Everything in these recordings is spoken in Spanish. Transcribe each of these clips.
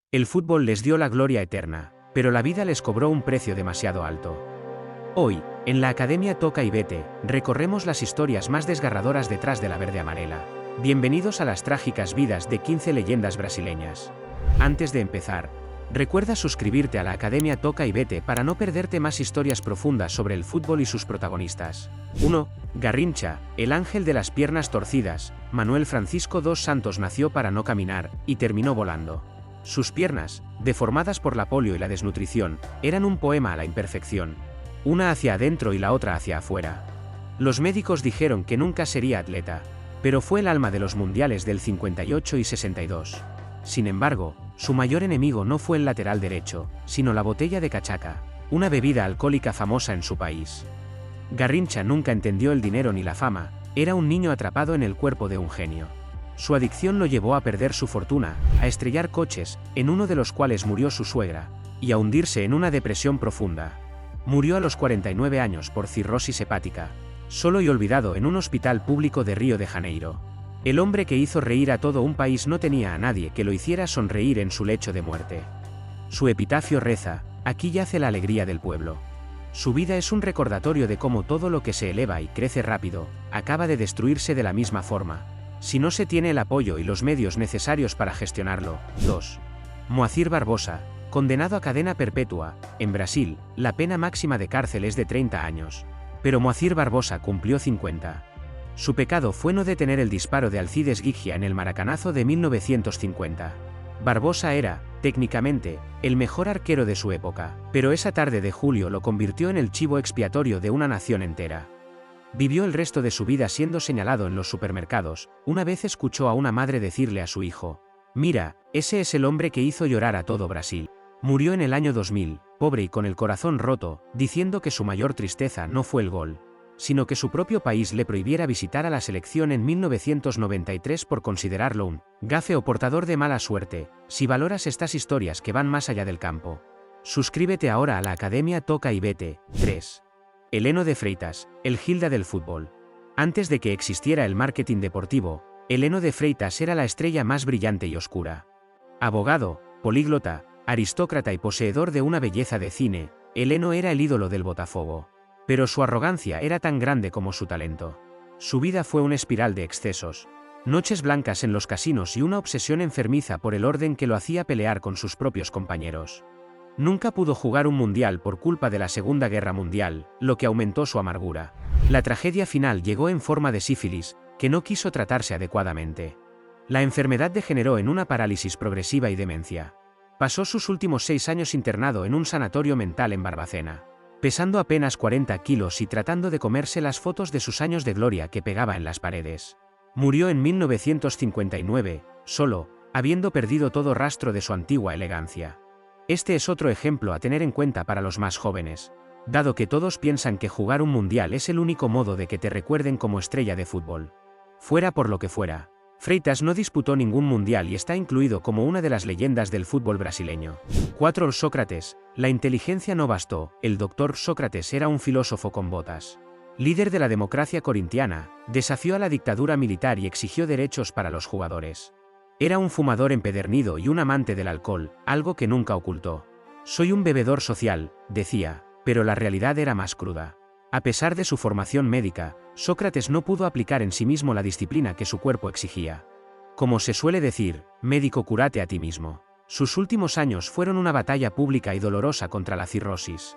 El fútbol les dio la gloria eterna, pero la vida les cobró un precio demasiado alto. Hoy, en la Academia Toca y Vete, recorremos las historias más desgarradoras detrás de la verde amarela. Bienvenidos a las trágicas vidas de 15 leyendas brasileñas. Antes de empezar, recuerda suscribirte a la Academia Toca y Vete para no perderte más historias profundas sobre el fútbol y sus protagonistas. 1. Garrincha, el ángel de las piernas torcidas. Manuel Francisco dos Santos nació para no caminar, y terminó volando. Sus piernas, deformadas por la polio y la desnutrición, eran un poema a la imperfección. Una hacia adentro y la otra hacia afuera. Los médicos dijeron que nunca sería atleta, pero fue el alma de los mundiales del 58 y 62. Sin embargo, su mayor enemigo no fue el lateral derecho, sino la botella de cachaca, una bebida alcohólica famosa en su país. Garrincha nunca entendió el dinero ni la fama, era un niño atrapado en el cuerpo de un genio. Su adicción lo llevó a perder su fortuna, a estrellar coches, en uno de los cuales murió su suegra, y a hundirse en una depresión profunda. Murió a los 49 años por cirrosis hepática, solo y olvidado en un hospital público de Río de Janeiro. El hombre que hizo reír a todo un país no tenía a nadie que lo hiciera sonreír en su lecho de muerte. Su epitafio reza: aquí yace la alegría del pueblo. Su vida es un recordatorio de cómo todo lo que se eleva y crece rápido, acaba de destruirse de la misma forma, si no se tiene el apoyo y los medios necesarios para gestionarlo. 2. Moacir Barbosa, condenado a cadena perpetua. En Brasil, la pena máxima de cárcel es de 30 años. Pero Moacir Barbosa cumplió 50. Su pecado fue no detener el disparo de Alcides Gigia en el Maracanazo de 1950. Barbosa era, técnicamente, el mejor arquero de su época, pero esa tarde de julio lo convirtió en el chivo expiatorio de una nación entera. Vivió el resto de su vida siendo señalado en los supermercados. Una vez escuchó a una madre decirle a su hijo: «Mira, ese es el hombre que hizo llorar a todo Brasil». Murió en el año 2000, pobre y con el corazón roto, diciendo que su mayor tristeza no fue el gol, sino que su propio país le prohibiera visitar a la selección en 1993 por considerarlo un gafe o portador de mala suerte. Si valoras estas historias que van más allá del campo, suscríbete ahora a la Academia Toca y Vete. 3. Heleno de Freitas, el Gilda del fútbol. Antes de que existiera el marketing deportivo, Heleno de Freitas era la estrella más brillante y oscura. Abogado, políglota, aristócrata y poseedor de una belleza de cine, Heleno era el ídolo del Botafogo. Pero su arrogancia era tan grande como su talento. Su vida fue una espiral de excesos, noches blancas en los casinos y una obsesión enfermiza por el orden que lo hacía pelear con sus propios compañeros. Nunca pudo jugar un mundial por culpa de la Segunda Guerra Mundial, lo que aumentó su amargura. La tragedia final llegó en forma de sífilis, que no quiso tratarse adecuadamente. La enfermedad degeneró en una parálisis progresiva y demencia. Pasó sus últimos 6 años internado en un sanatorio mental en Barbacena, pesando apenas 40 kilos y tratando de comerse las fotos de sus años de gloria que pegaba en las paredes. Murió en 1959, solo, habiendo perdido todo rastro de su antigua elegancia. Este es otro ejemplo a tener en cuenta para los más jóvenes, dado que todos piensan que jugar un mundial es el único modo de que te recuerden como estrella de fútbol. Fuera por lo que fuera, Freitas no disputó ningún mundial y está incluido como una de las leyendas del fútbol brasileño. 4. Sócrates, la inteligencia no bastó. El doctor Sócrates era un filósofo con botas. Líder de la democracia corintiana, desafió a la dictadura militar y exigió derechos para los jugadores. Era un fumador empedernido y un amante del alcohol, algo que nunca ocultó. «Soy un bebedor social», decía, pero la realidad era más cruda. A pesar de su formación médica, Sócrates no pudo aplicar en sí mismo la disciplina que su cuerpo exigía. Como se suele decir, médico, cúrate a ti mismo. Sus últimos años fueron una batalla pública y dolorosa contra la cirrosis.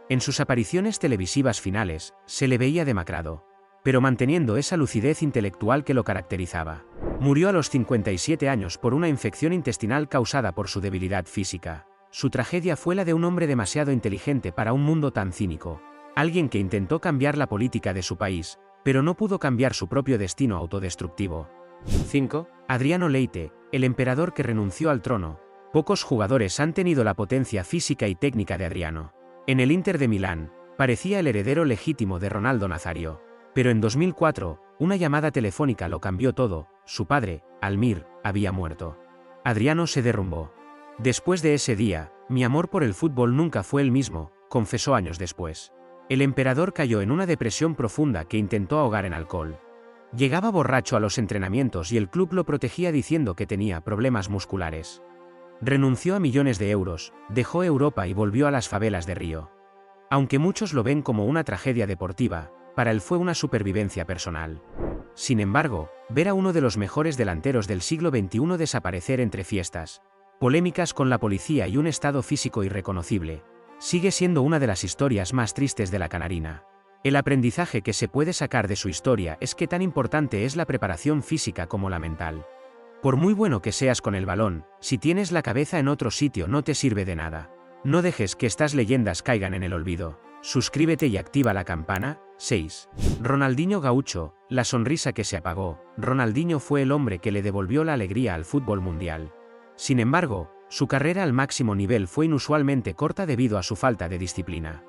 En sus apariciones televisivas finales, se le veía demacrado, pero manteniendo esa lucidez intelectual que lo caracterizaba. Murió a los 57 años por una infección intestinal causada por su debilidad física. Su tragedia fue la de un hombre demasiado inteligente para un mundo tan cínico. Alguien que intentó cambiar la política de su país, pero no pudo cambiar su propio destino autodestructivo. 5. Adriano Leite, el emperador que renunció al trono. Pocos jugadores han tenido la potencia física y técnica de Adriano. En el Inter de Milán, parecía el heredero legítimo de Ronaldo Nazario. Pero en 2004, una llamada telefónica lo cambió todo. Su padre, Almir, había muerto. Adriano se derrumbó. Después de ese día, mi amor por el fútbol nunca fue el mismo, confesó años después. El emperador cayó en una depresión profunda que intentó ahogar en alcohol. Llegaba borracho a los entrenamientos y el club lo protegía diciendo que tenía problemas musculares. Renunció a millones de euros, dejó Europa y volvió a las favelas de Río. Aunque muchos lo ven como una tragedia deportiva, para él fue una supervivencia personal. Sin embargo, ver a uno de los mejores delanteros del siglo XXI desaparecer entre fiestas, polémicas con la policía y un estado físico irreconocible, sigue siendo una de las historias más tristes de la canarina. El aprendizaje que se puede sacar de su historia es que tan importante es la preparación física como la mental. Por muy bueno que seas con el balón, si tienes la cabeza en otro sitio no te sirve de nada. No dejes que estas leyendas caigan en el olvido. Suscríbete y activa la campana. 6. Ronaldinho Gaucho, la sonrisa que se apagó. Ronaldinho fue el hombre que le devolvió la alegría al fútbol mundial. Sin embargo, su carrera al máximo nivel fue inusualmente corta debido a su falta de disciplina.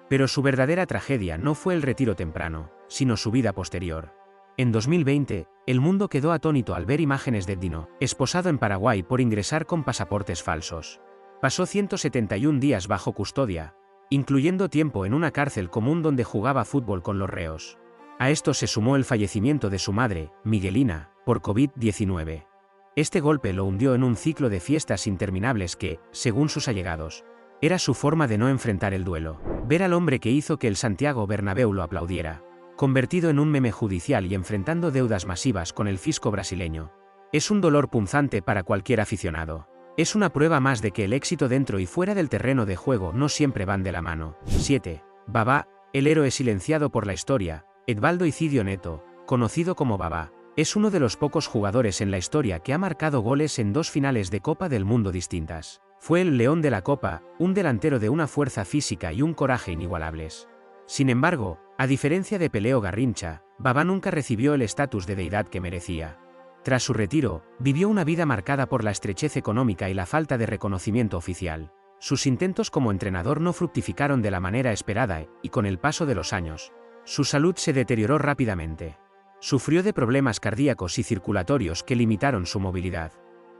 Pero su verdadera tragedia no fue el retiro temprano, sino su vida posterior. En 2020, el mundo quedó atónito al ver imágenes de Dino, esposado en Paraguay por ingresar con pasaportes falsos. Pasó 171 días bajo custodia, incluyendo tiempo en una cárcel común donde jugaba fútbol con los reos. A esto se sumó el fallecimiento de su madre, Miguelina, por COVID-19. Este golpe lo hundió en un ciclo de fiestas interminables que, según sus allegados, era su forma de no enfrentar el duelo. Ver al hombre que hizo que el Santiago Bernabéu lo aplaudiera, convertido en un meme judicial y enfrentando deudas masivas con el fisco brasileño, es un dolor punzante para cualquier aficionado. Es una prueba más de que el éxito dentro y fuera del terreno de juego no siempre van de la mano. 7. Babá, el héroe silenciado por la historia. Edvaldo Icidio Neto, conocido como Babá, es uno de los pocos jugadores en la historia que ha marcado goles en 2 finales de Copa del Mundo distintas. Fue el león de la Copa, un delantero de una fuerza física y un coraje inigualables. Sin embargo, a diferencia de Pelé o Garrincha, Babá nunca recibió el estatus de deidad que merecía. Tras su retiro, vivió una vida marcada por la estrechez económica y la falta de reconocimiento oficial. Sus intentos como entrenador no fructificaron de la manera esperada y con el paso de los años, su salud se deterioró rápidamente. Sufrió de problemas cardíacos y circulatorios que limitaron su movilidad.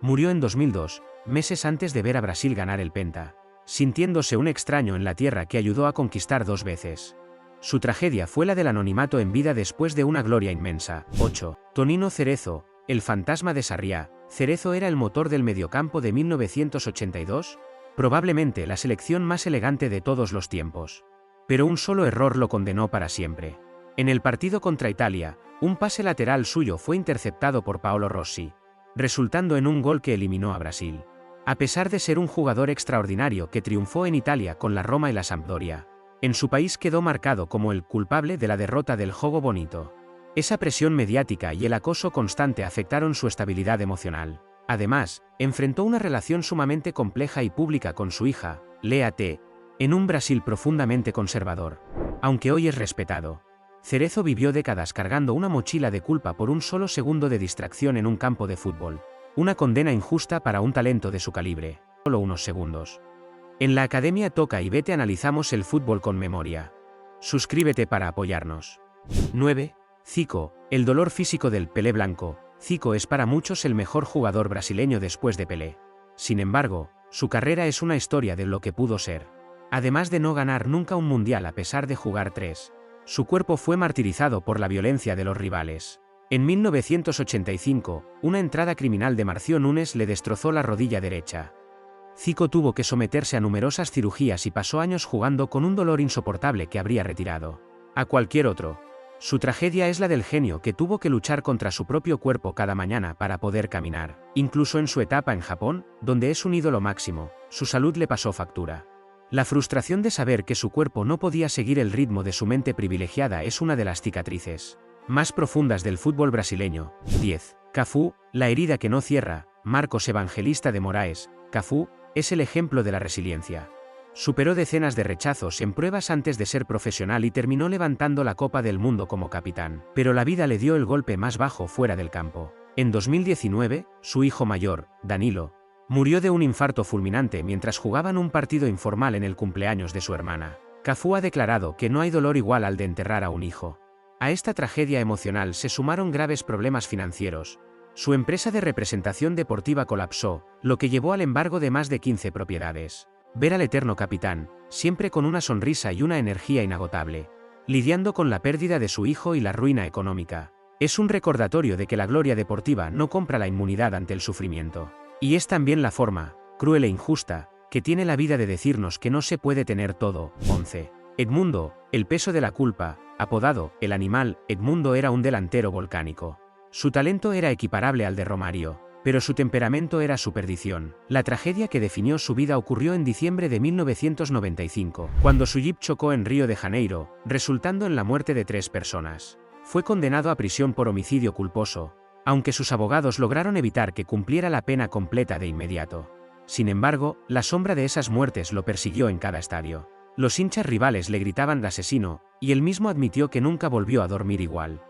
Murió en 2002, meses antes de ver a Brasil ganar el Penta, sintiéndose un extraño en la tierra que ayudó a conquistar 2 veces. Su tragedia fue la del anonimato en vida después de una gloria inmensa. 8. Tonino Cerezo, el fantasma de Sarriá. Cerezo era el motor del mediocampo de 1982, probablemente la selección más elegante de todos los tiempos. Pero un solo error lo condenó para siempre. En el partido contra Italia, un pase lateral suyo fue interceptado por Paolo Rossi, resultando en un gol que eliminó a Brasil. A pesar de ser un jugador extraordinario que triunfó en Italia con la Roma y la Sampdoria, en su país quedó marcado como el culpable de la derrota del Jogo Bonito. Esa presión mediática y el acoso constante afectaron su estabilidad emocional. Además, enfrentó una relación sumamente compleja y pública con su hija, Lea T., en un Brasil profundamente conservador. Aunque hoy es respetado, Cerezo vivió décadas cargando una mochila de culpa por un solo segundo de distracción en un campo de fútbol. Una condena injusta para un talento de su calibre. Solo unos segundos. En la Academia Toca y Vete analizamos el fútbol con memoria. Suscríbete para apoyarnos. 9. Zico, el dolor físico del Pelé blanco. Zico es para muchos el mejor jugador brasileño después de Pelé. Sin embargo, su carrera es una historia de lo que pudo ser. Además de no ganar nunca un mundial a pesar de jugar 3, su cuerpo fue martirizado por la violencia de los rivales. En 1985, una entrada criminal de Marcio Núñez le destrozó la rodilla derecha. Zico tuvo que someterse a numerosas cirugías y pasó años jugando con un dolor insoportable que habría retirado a cualquier otro. Su tragedia es la del genio que tuvo que luchar contra su propio cuerpo cada mañana para poder caminar. Incluso en su etapa en Japón, donde es un ídolo máximo, su salud le pasó factura. La frustración de saber que su cuerpo no podía seguir el ritmo de su mente privilegiada es una de las cicatrices más profundas del fútbol brasileño. 10. Cafú, la herida que no cierra. Marcos Evangelista de Moraes. Cafú es el ejemplo de la resiliencia. Superó decenas de rechazos en pruebas antes de ser profesional y terminó levantando la Copa del Mundo como capitán. Pero la vida le dio el golpe más bajo fuera del campo. En 2019, su hijo mayor, Danilo, murió de un infarto fulminante mientras jugaban un partido informal en el cumpleaños de su hermana. Cafú ha declarado que no hay dolor igual al de enterrar a un hijo. A esta tragedia emocional se sumaron graves problemas financieros. Su empresa de representación deportiva colapsó, lo que llevó al embargo de más de 15 propiedades. Ver al eterno capitán, siempre con una sonrisa y una energía inagotable, lidiando con la pérdida de su hijo y la ruina económica, es un recordatorio de que la gloria deportiva no compra la inmunidad ante el sufrimiento. Y es también la forma cruel e injusta, que tiene la vida de decirnos que no se puede tener todo. 11. Edmundo, el peso de la culpa, apodado el animal. Edmundo era un delantero volcánico. Su talento era equiparable al de Romario, pero su temperamento era su perdición. La tragedia que definió su vida ocurrió en diciembre de 1995, cuando su jeep chocó en Río de Janeiro, resultando en la muerte de 3 personas. Fue condenado a prisión por homicidio culposo, aunque sus abogados lograron evitar que cumpliera la pena completa de inmediato. Sin embargo, la sombra de esas muertes lo persiguió en cada estadio. Los hinchas rivales le gritaban asesino, y él mismo admitió que nunca volvió a dormir igual.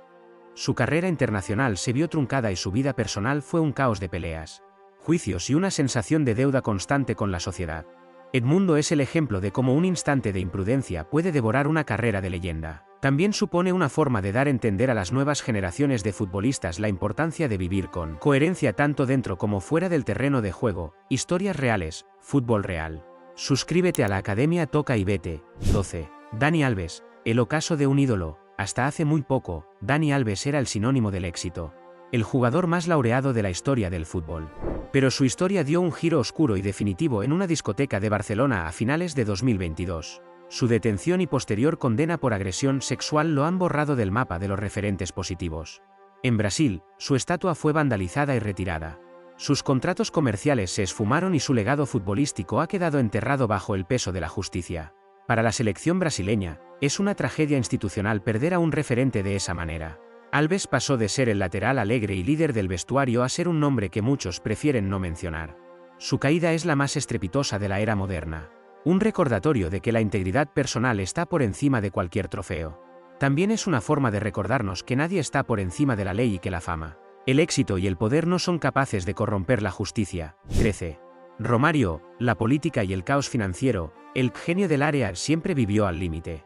Su carrera internacional se vio truncada y su vida personal fue un caos de peleas, juicios y una sensación de deuda constante con la sociedad. Edmundo es el ejemplo de cómo un instante de imprudencia puede devorar una carrera de leyenda. También supone una forma de dar a entender a las nuevas generaciones de futbolistas la importancia de vivir con coherencia tanto dentro como fuera del terreno de juego. Historias reales, fútbol real. Suscríbete a la Academia Toca y Vete. 12. Dani Alves, el ocaso de un ídolo. Hasta hace muy poco, Dani Alves era el sinónimo del éxito, el jugador más laureado de la historia del fútbol. Pero su historia dio un giro oscuro y definitivo en una discoteca de Barcelona a finales de 2022. Su detención y posterior condena por agresión sexual lo han borrado del mapa de los referentes positivos. En Brasil, su estatua fue vandalizada y retirada. Sus contratos comerciales se esfumaron y su legado futbolístico ha quedado enterrado bajo el peso de la justicia. Para la selección brasileña, es una tragedia institucional perder a un referente de esa manera. Alves pasó de ser el lateral alegre y líder del vestuario a ser un nombre que muchos prefieren no mencionar. Su caída es la más estrepitosa de la era moderna. Un recordatorio de que la integridad personal está por encima de cualquier trofeo. También es una forma de recordarnos que nadie está por encima de la ley y que la fama, el éxito y el poder no son capaces de corromper la justicia. 13. Romario, la política y el caos financiero. El genio del área siempre vivió al límite.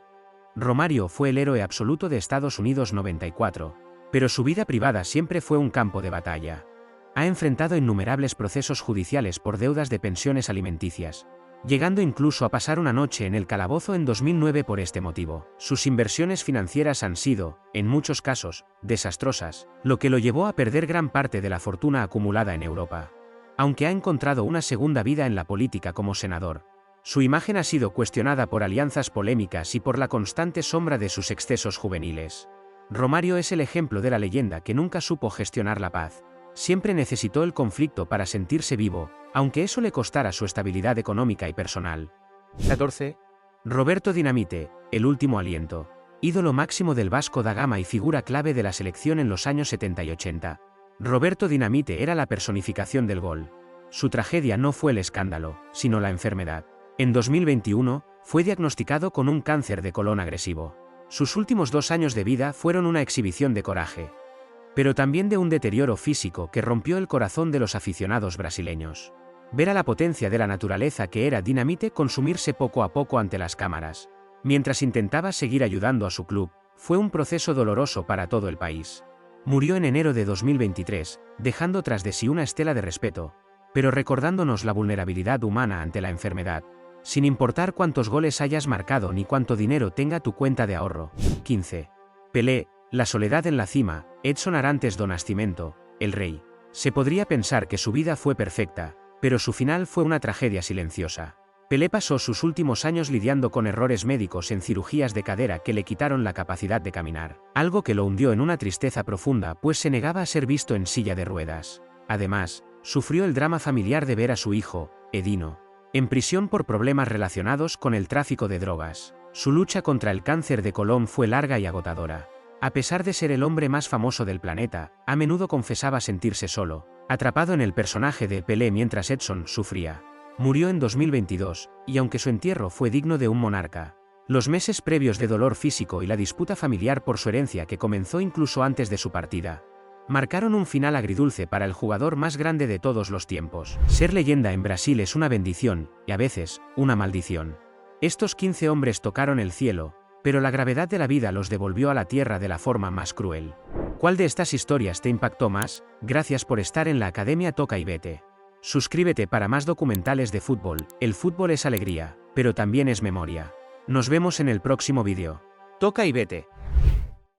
Romario fue el héroe absoluto de Estados Unidos 94, pero su vida privada siempre fue un campo de batalla. Ha enfrentado innumerables procesos judiciales por deudas de pensiones alimenticias, llegando incluso a pasar una noche en el calabozo en 2009 por este motivo. Sus inversiones financieras han sido, en muchos casos, desastrosas, lo que lo llevó a perder gran parte de la fortuna acumulada en Europa. Aunque ha encontrado una segunda vida en la política como senador, su imagen ha sido cuestionada por alianzas polémicas y por la constante sombra de sus excesos juveniles. Romario es el ejemplo de la leyenda que nunca supo gestionar la paz. Siempre necesitó el conflicto para sentirse vivo, aunque eso le costara su estabilidad económica y personal. 14. Roberto Dinamite, el último aliento. Ídolo máximo del Vasco da Gama y figura clave de la selección en los años 70 y 80. Roberto Dinamite era la personificación del gol. Su tragedia no fue el escándalo, sino la enfermedad. En 2021, fue diagnosticado con un cáncer de colon agresivo. Sus últimos 2 años de vida fueron una exhibición de coraje, pero también de un deterioro físico que rompió el corazón de los aficionados brasileños. Ver a la potencia de la naturaleza que era Dinamite consumirse poco a poco ante las cámaras, mientras intentaba seguir ayudando a su club, fue un proceso doloroso para todo el país. Murió en enero de 2023, dejando tras de sí una estela de respeto, pero recordándonos la vulnerabilidad humana ante la enfermedad, sin importar cuántos goles hayas marcado ni cuánto dinero tenga tu cuenta de ahorro. 15. Pelé, la soledad en la cima. Edson Arantes do Nascimento, el rey. Se podría pensar que su vida fue perfecta, pero su final fue una tragedia silenciosa. Pelé pasó sus últimos años lidiando con errores médicos en cirugías de cadera que le quitaron la capacidad de caminar, algo que lo hundió en una tristeza profunda pues se negaba a ser visto en silla de ruedas. Además, sufrió el drama familiar de ver a su hijo, Edino, en prisión por problemas relacionados con el tráfico de drogas. Su lucha contra el cáncer de colon fue larga y agotadora. A pesar de ser el hombre más famoso del planeta, a menudo confesaba sentirse solo, atrapado en el personaje de Pelé mientras Edson sufría. Murió en 2022, y aunque su entierro fue digno de un monarca, los meses previos de dolor físico y la disputa familiar por su herencia que comenzó incluso antes de su partida, marcaron un final agridulce para el jugador más grande de todos los tiempos. Ser leyenda en Brasil es una bendición, y a veces, una maldición. Estos 15 hombres tocaron el cielo, pero la gravedad de la vida los devolvió a la tierra de la forma más cruel. ¿Cuál de estas historias te impactó más? Gracias por estar en la Academia Toca y Vete. Suscríbete para más documentales de fútbol. El fútbol es alegría, pero también es memoria. Nos vemos en el próximo vídeo. Toca y Vete.